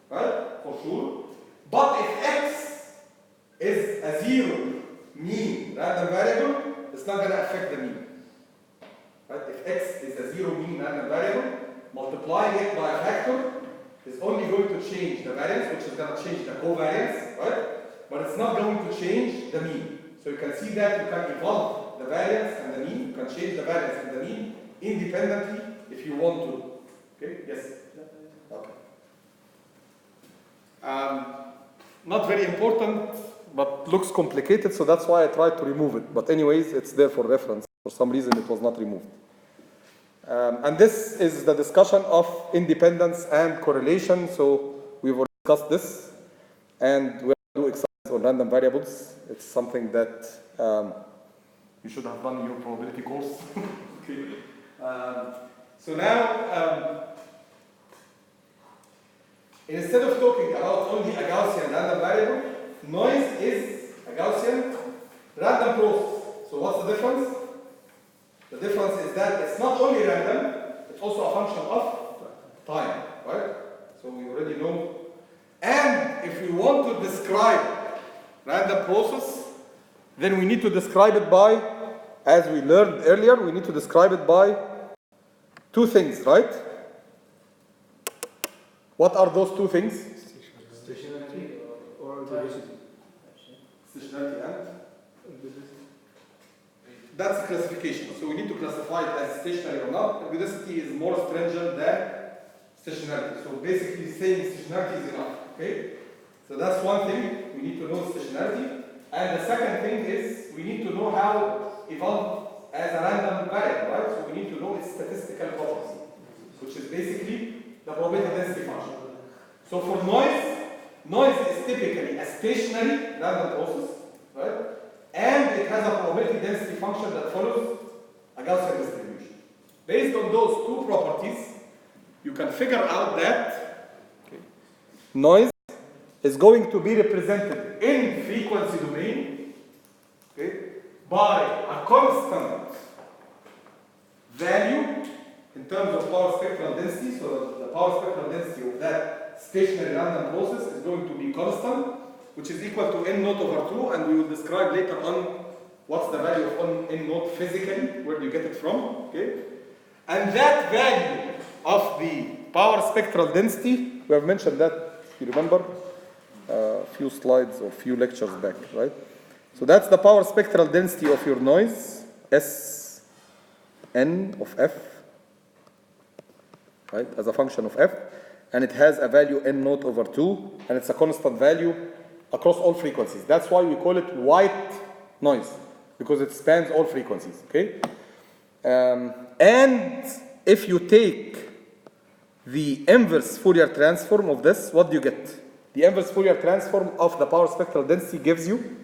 right? For sure. But if x is a zero mean random variable, it's not going to affect the mean. Right? If x is a zero mean random variable, multiplying it by a factor is only going to change the variance, which is going to change the covariance, right? But it's not going to change the mean. So you can see that you can evolve the variance and the mean. You can change the variance and the mean independently if you want to. Okay? Yes? Okay. Not very important, but looks complicated, so that's why I tried to remove it. But anyways, it's there for reference. For some reason, it was not removed. And this is the discussion of independence and correlation. So we've already discussed this, and we do examples on random variables. It's something that you should have done in your probability course. Okay. So now, instead of talking about only a Gaussian random variable, noise is a Gaussian random process. So what's the difference? The difference is that it's not only random, it's also a function of time, right? So we already know. And if we want to describe random process, then we need to describe it by, as we learned earlier, we need to describe it by two things, right? What are those two things? Stationarity or diversity? Stationarity and? That's a classification. So we need to classify it as stationary or not. Periodicity is more stringent than stationarity. So basically saying stationarity is enough. Okay? So that's one thing. We need to know stationarity. And the second thing is we need to know how it evolved as a random variable, right? So we need to know its statistical property, which is basically the probability density function. So for noise is typically a stationary random process, right? And it has a probability density function that follows a Gaussian distribution. Based on those two properties, you can figure out that noise is going to be represented in frequency domain, okay, by a constant value in terms of power spectral density. So the power spectral density of that stationary random process is going to be constant, which is equal to n naught over 2, and we will describe later on what's the value of n naught physically, where do you get it from, okay? And that value of the power spectral density, we have mentioned that, if you remember, a few slides or few lectures back, right? So that's the power spectral density of your noise, Sn of f, right, as a function of f, and it has a value n naught over 2, and it's a constant value across all frequencies. That's why we call it white noise, because it spans all frequencies, okay? And if you take the inverse Fourier transform of this, what do you get? The inverse Fourier transform of the power spectral density gives you?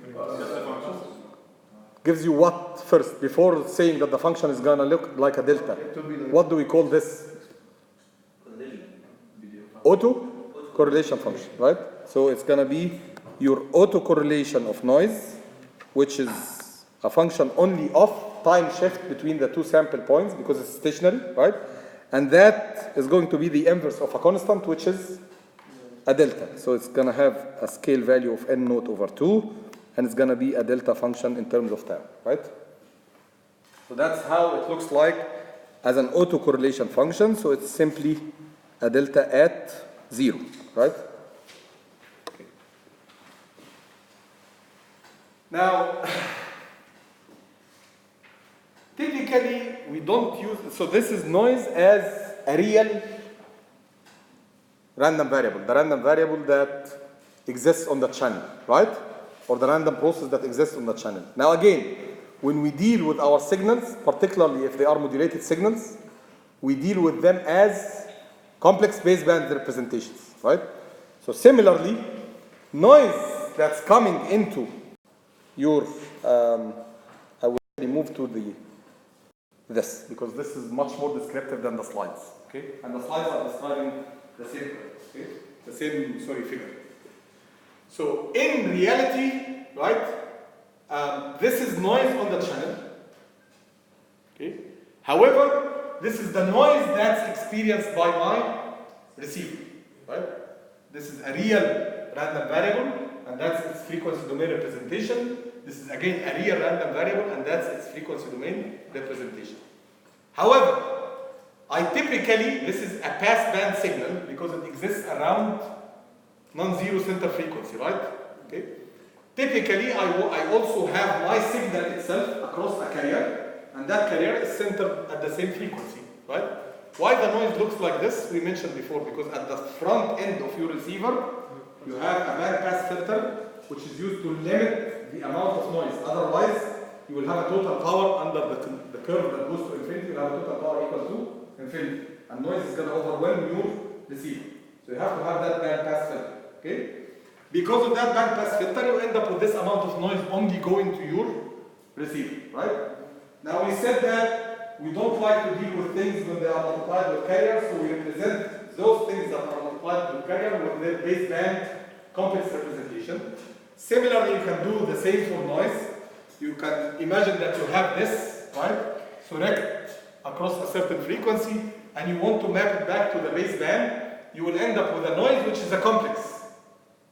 Gives you what first, before saying that the function is gonna look like a delta? What do we call this? Autocorrelation function, right? So it's gonna be your autocorrelation of noise, which is a function only of time shift between the two sample points because it's stationary, right? And that is going to be the inverse of a constant, which is a delta. So it's going to have a scale value of n naught over 2, and it's going to be a delta function in terms of time, right? So that's how it looks like as an autocorrelation function. So it's simply a delta at 0, right? Okay. Now, typically we don't use, so this is noise as a real random variable, the random variable that exists on the channel, right? Or the random process that exists on the channel. Now again, when we deal with our signals, particularly if they are modulated signals, we deal with them as complex baseband representations, right? So similarly, noise that's coming into your, I will move to this, because this is much more descriptive than the slides, okay? And the slides are describing the same, okay? The same, figure. So in reality, right, this is noise on the channel, okay? However, this is the noise that's experienced by my receiver, right? This is a real random variable, and that's its frequency domain representation. This is again a real random variable, and that's its frequency domain representation. However, this is a passband signal because it exists around non-zero center frequency, right? Okay. Typically, I also have my signal itself across a carrier, and that carrier is centered at the same frequency, right? Why the noise looks like this, we mentioned before, because at the front end of your receiver, you have a band pass filter, which is used to limit the amount of noise. Otherwise, you will have a total power under the curve that goes to infinity. You have a total power equal to infinity, and noise is going to overwhelm your receiver. So you have to have that band pass filter. Okay? Because of that band pass filter, you end up with this amount of noise only going to your receiver, right? Now we said that we don't like to deal with things when they are multiplied with carriers, so we represent those things that are multiplied with carrier with their baseband complex representation. Similarly, you can do the same for noise. You can imagine that you have this, right? So rect across a certain frequency, and you want to map it back to the baseband. You will end up with a noise which is a complex.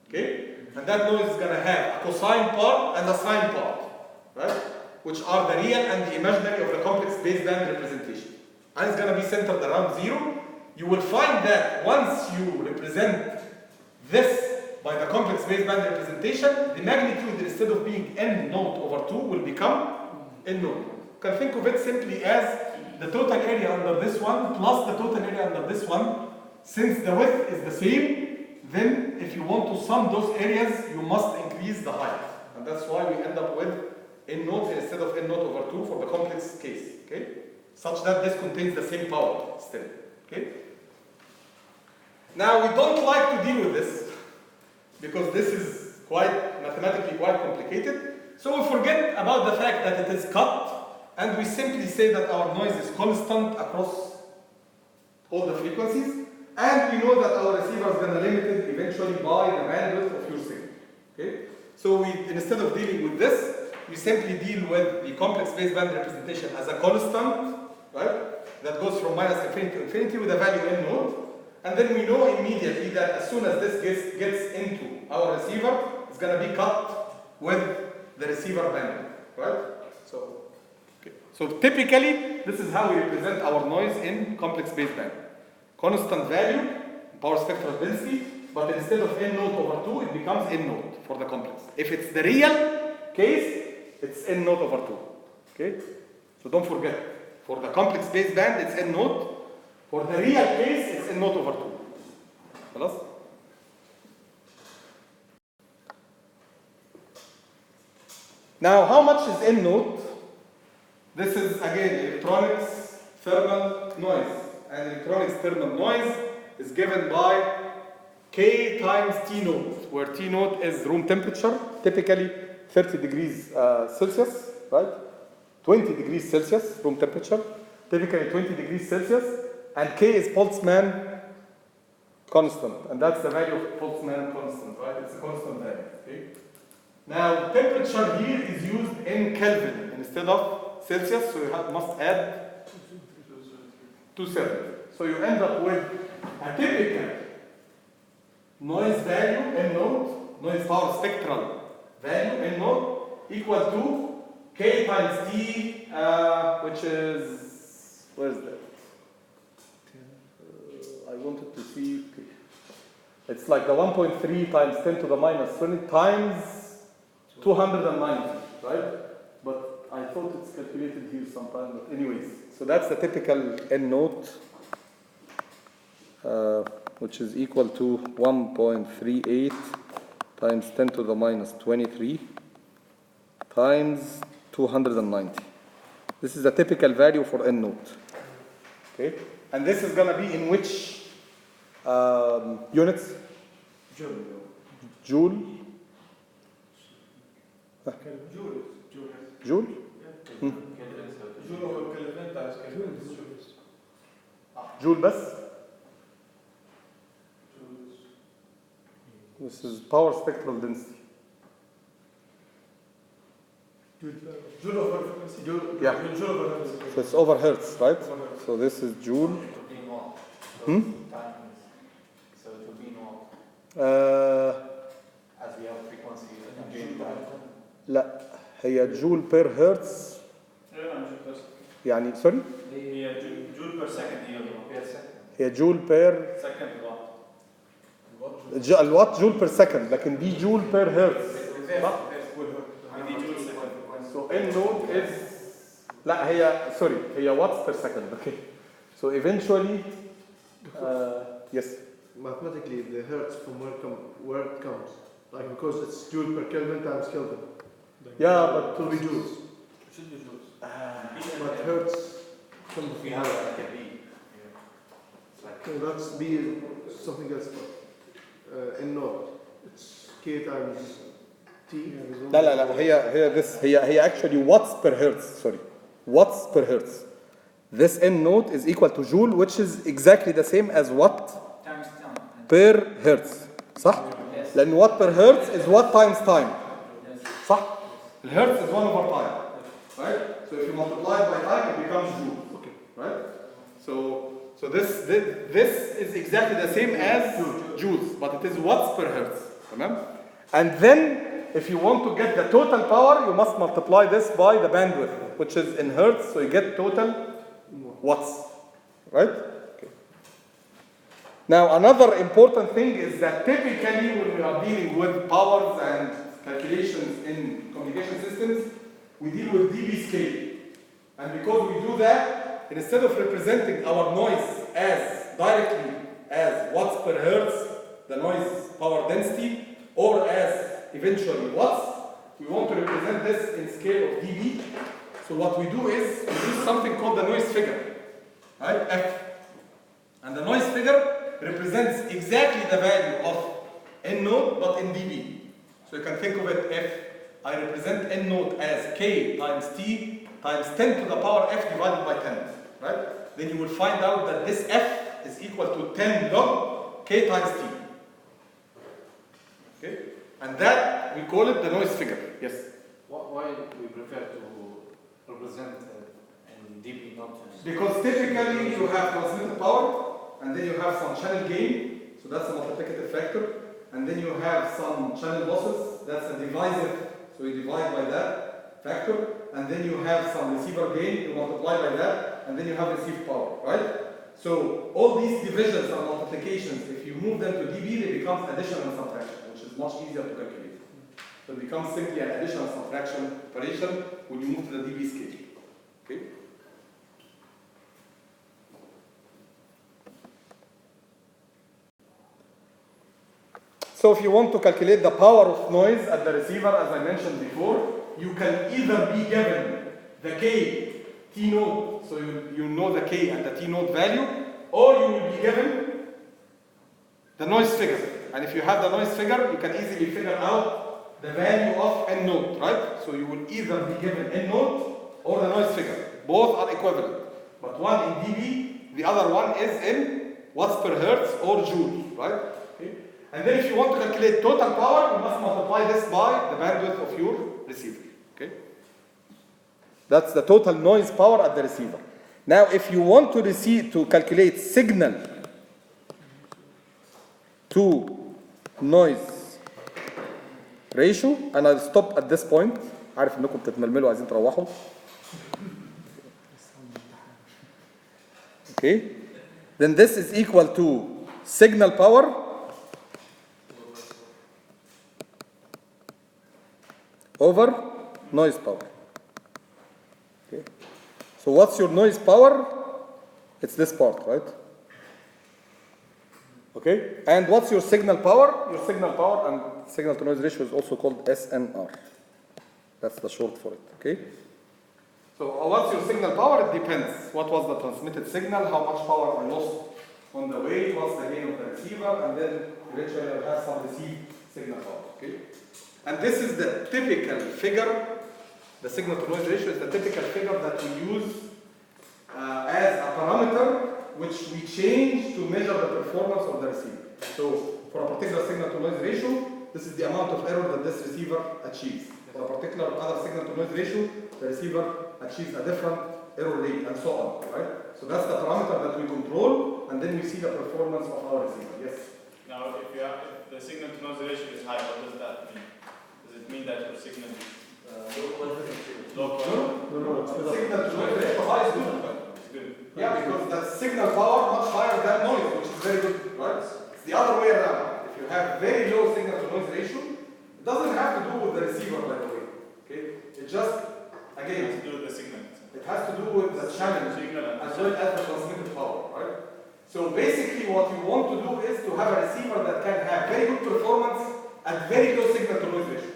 Okay? And that noise is going to have a cosine part and a sine part, right? Which are the real and the imaginary of the complex baseband representation. And it's going to be centered around 0. You will find that once you represent this by the complex baseband representation, the magnitude, instead of being n naught over 2, will become n naught. You can think of it simply as the total area under this one plus the total area under this one. Since the width is the same, then if you want to sum those areas, you must increase the height. And that's why we end up with n naught instead of n naught over 2 for the complex case, okay? Such that this contains the same power still, okay? Now we don't like to deal with this because this is mathematically quite complicated. So we forget about the fact that it is cut, and we simply say that our noise is constant across all the frequencies. And we know that our receiver is going to limit it eventually by the bandwidth of your signal. Okay? So instead of dealing with this, we simply deal with the complex baseband representation as a constant, right? That goes from minus infinity to infinity with a value n naught. And then we know immediately that as soon as this gets into our receiver, it's going to be cut with the receiver bandwidth, right? So typically, this is how we represent our noise in complex baseband. Constant value, power spectral density, but instead of n naught over 2, it becomes n naught for the complex. If it's the real case, it's n naught over 2. Okay? So don't forget, for the complex baseband, it's n naught. For the real case, it's n naught over 2. خلاص? Now, how much is n naught? This is again electronics thermal noise. And electronics thermal noise is given by K times T naught, where T naught is room temperature, typically 30 degrees Celsius, right? 20 degrees Celsius, room temperature, typically 20 degrees Celsius, and K is Boltzmann constant, and that's the value of Boltzmann constant, right? It's a constant value, okay? Now, temperature here is used in Kelvin instead of Celsius, so you must add 270. So you end up with a typical noise value N node, noise power spectral value N node equal to K times T, which is, where is that? I wanted to see, it's like the 1.3 times 10 to the minus 20 times 290, right? But I thought it's calculated here sometime, but anyways. So that's the typical N node, which is equal to 1.38 times 10 to the minus 23 times 290. This is the typical value for N node. Okay? And this is going to be in which units? Joule. Joule? Joule? Joule بس? This is power spectral density. Joule over frequency. Yeah. Joule over frequency. So it's over hertz, right? So this is joule. Hmm? So it will be in watt. As we have frequency and gain time. لا هي جول بير هرتز يعني سوري هي جول per second هي هي جول بير second watt. الوات جول بير سكند لكن دي جول بير هرتز صح؟ دي جول second. So N node is لا هي سوري هي watts per second okay. So eventually yes. Mathematically, the hertz from where it comes, like because it's joule per Kelvin times Kelvin. Yeah, but It will be joules. But hertz comes We from have where? like a B. It's like No, that's B is something else. But N naught, it's K times T. لا لا لا هي this هي actually watts per hertz sorry watts per hertz. This N node is equal to joule which is exactly the same as watt Times time. per hertz صح؟ لأن watt per hertz is watt times time صح؟ الhertz is 1 over time right? So if you multiply it by time it becomes joule okay. Right? So this is exactly the same as joules but it is watts per hertz تمام؟ And then if you want to get the total power you must multiply this by the bandwidth which is in hertz so you get total watts right? Now another important thing is that typically when we are dealing with powers and calculations in communication systems, we deal with dB scale. And because we do that, instead of representing our noise as directly as watts per hertz, the noise power density, or as eventually watts, we want to represent this in scale of dB. So what we do is we use something called the noise figure, right? F. And the noise figure represents exactly the value of N node but in dB. So you can think of it if I represent N node as K times T times 10 to the power F divided by 10, right? Then you will find out that this F is equal to 10 log K times T. Okay? And that we call it the noise figure. Yes? why we prefer to represent in dB, not Because typically you have transmitted power and then you have some channel gain, so that's a multiplicative factor, and then you have some channel losses, that's a divisive, so you divide by that factor, and then you have some receiver gain, you multiply by that, and then you have received power, right? So all these divisions and multiplications, if you move them to dB, they become addition and subtraction, which is much easier to calculate. So it becomes simply an addition and subtraction operation when you move to the dB scale. Okay? So if you want to calculate the power of noise at the receiver, as I mentioned before, you can either be given the K T node, so you know the K and the T node value, or you will be given the noise figure. And if you have the noise figure, you can easily figure out the value of N node, right? So you will either be given N node or the noise figure. Both are equivalent. But one in dB, the other one is in watts per hertz or joule, right? Okay. And then if you want to calculate total power, you must multiply this by the bandwidth of your receiver. Okay? That's the total noise power at the receiver. Now, if you want to calculate signal to noise ratio, and I'll stop at this point. عارف انكم بتتململوا عايزين تروحوا. Okay? Then this is equal to signal power over noise power. Okay? So what's your noise power? It's this part, right? Okay? And what's your signal power? Your signal power and signal to noise ratio is also called SNR. That's the short for it, okay? So what's your signal power? It depends. What was the transmitted signal? How much power I lost on the way? What's the gain of the receiver? And then eventually I'll have some received signal power, okay? And this is the typical figure. The signal to noise ratio is the typical figure that we use as a parameter which we change to measure the performance of the receiver. So for a particular signal to noise ratio, this is the amount of error that this receiver achieves. For a particular other signal to noise ratio, the receiver achieves a different error rate and so on, right? So that's the parameter that we control, and then we see the performance of our receiver. Yes? Now, if the signal to noise ratio is high, what does that mean? Does it mean that your signal is low quality? No, it's The signal to noise ratio high is good. It's good. Yeah, because the signal power much higher than noise, which is very good, right? It's the other way around. If you have very low signal to noise ratio, it doesn't have to do with the receiver, by the way. Okay? It just, It again, has to do with the signal. it has to do with the challenge Signal and as well as the transmitted power, right? So basically what you want to do is to have a receiver that can have very good performance at very low signal to noise ratio.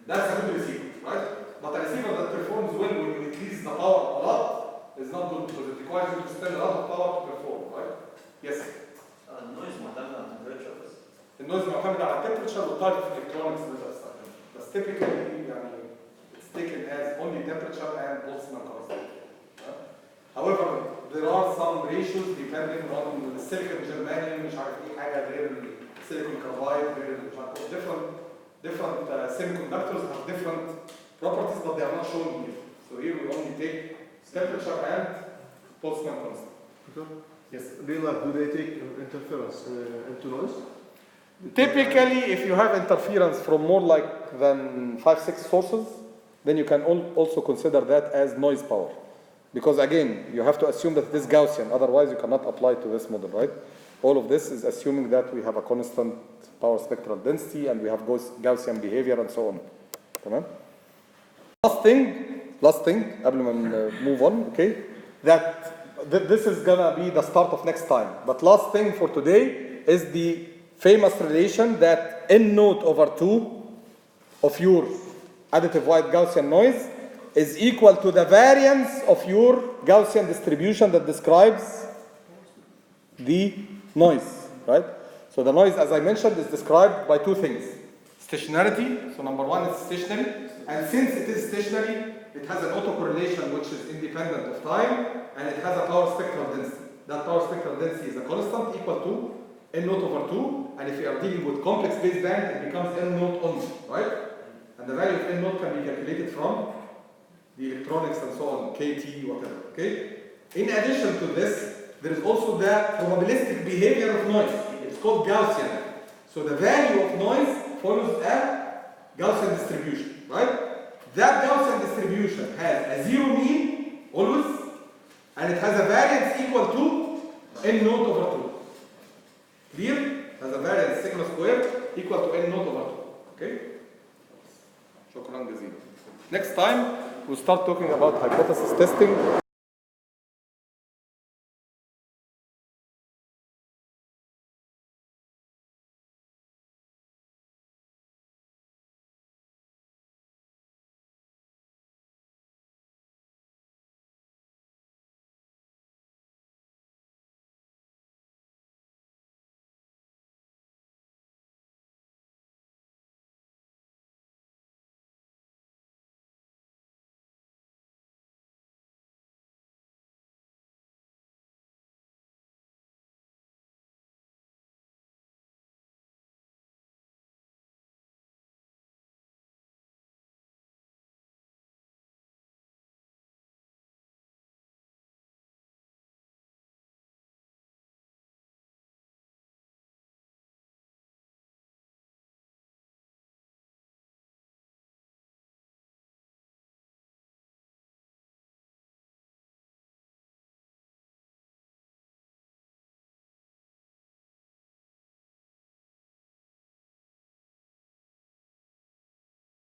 That's a good receiver, right? But a receiver that performs well when you increase the power a lot is not good because it requires you to spend a lot of power to perform, right? Yes? النويز معتمد على التمبريتشر بس. النويز معتمد على التمبريتشر والتايب اوف الكترونكس اللي انت بتستخدمها. بس typically يعني it's taken as only temperature and Boltzmann constant. However, there are some ratios depending on the silicon germanium مش عارف ايه حاجه غير السيليكون كاربايد غير مش عارف different semiconductors have different properties but they are not shown here. So here we only take temperature and Boltzmann constant. Yes. real life, do they take interference into noise? Typically, if you have interference from more like than 5-6 sources, then you can also consider that as noise power. Because again, you have to assume that it is Gaussian, otherwise you cannot apply to this model, right? All of this is assuming that we have a constant power spectral density and we have Gaussian behavior and so on. تمام? Last thing, قبل ما move on, okay? That this is gonna be the start of next time. But last thing for today is the famous relation that N naught over 2 of your additive white Gaussian noise is equal to the variance of your Gaussian distribution that describes the noise, right? So the noise, as I mentioned, is described by two things. Stationarity, so number one is stationary, and since it is stationary, it has an autocorrelation which is independent of time, and it has a power spectral density. That power spectral density is a constant equal to N naught over 2, and if you are dealing with complex baseband, it becomes N naught only, right? And the value of N naught can be calculated from the electronics and so on, KT, whatever, okay? In addition to this, there is also the probabilistic behavior of noise. It's called Gaussian. So the value of noise follows a Gaussian distribution, right? That Gaussian distribution has a zero mean, always, and it has a variance equal to N naught over 2. Clear? It has a variance sigma squared equal to N naught over 2. Okay? شكرا جزيلا. Next time, we'll start talking about hypothesis testing.